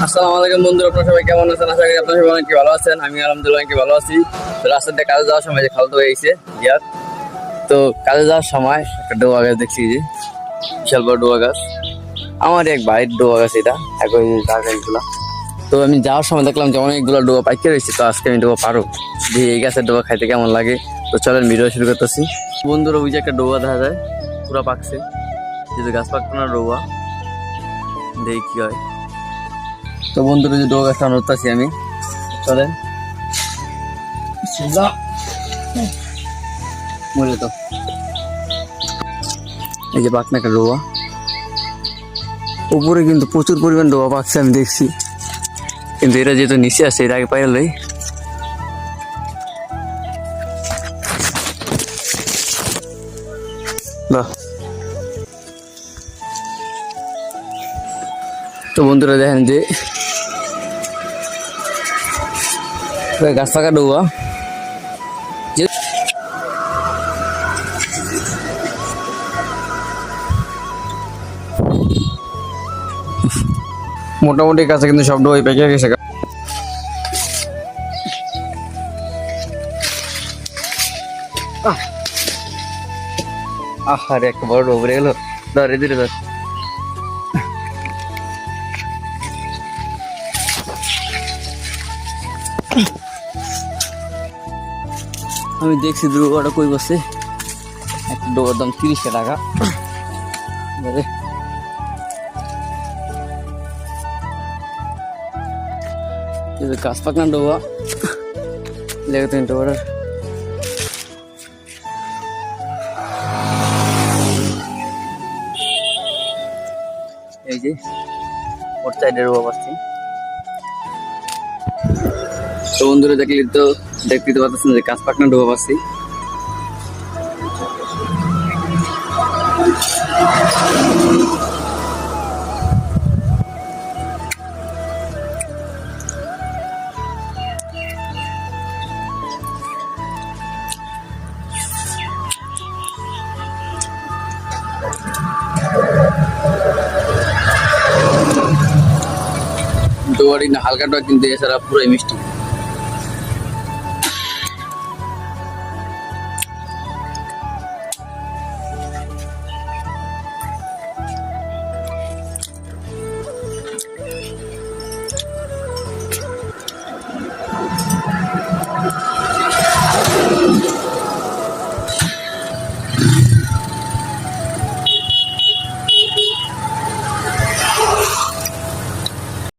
আসসালামু আলাইকুম বন্ধুরা, আপনারা সবাই কেমন আছেন? আশা করি আপনারা সবাই অনেক ভালো আছেন। আমি আলহামদুলিল্লাহ অনেক ভালো আছি। তো রাস্তা দিয়ে কাজে যাওয়ার সময় যে খালতো হয়ে গেছে গিয়ার, তো কাজে যাওয়ার সময় একটা ডোবা গাছ দেখছি, যে বিশাল বড় ডোবা গাছ। আমার এক ভাইয়ের ডোবা গাছ এটা, একই গাছগুলা। তো আমি যাওয়ার সময় দেখলাম যে অনেকগুলো ডোবা পাইকে রয়েছে। তো আজকে আমি ডোবা পারো যে এই গাছের ডোবা খাইতে কেমন লাগে। তো চলেন ভিডিও শুরু করতেছি। বন্ধুরা, ওই যে একটা ডোবা দেখা যায় পুরা পাকছে, যেহেতু গাছ পাকতো না ডোবা, দেখি কি হয়। তো বন্ধুরা, যে ডোবা গাছটা নড়তেছি আমি, চলেন। মরে তো এই যে পাকনা একটা ডোবা, উপরে কিন্তু প্রচুর পরিমাণ ডোবা পাকছে আমি দেখছি, কিন্তু এটা যেহেতু নিচে আসছে এর আগে পাইলেই। তো বন্ধুরা দেখেন যে গাছ পাকা ডোবা, মোটামুটি কাছে কিন্তু সব ডোবাই পেকে গেছে। আরে একটা বড় ডোবরে গেল, ধরে ধীরে ধর। আমি দেখছি ডোবাটা কই বসে, একটা ডোবার দাম 30 টাকা। গাছ পাকনা ডোবা লেগে তো ডোবার এই যে ওর সাইডে ডোবা পাচ্ছি। তো বন্ধুরা দেখলে তো দেখতে তো পাচ্ছেন যে গাছ পাকনা ডোবা পাচ্ছি। ডোবাটি না হালকা ডোবা, কিন্তু এছাড়া পুরোই মিষ্টি।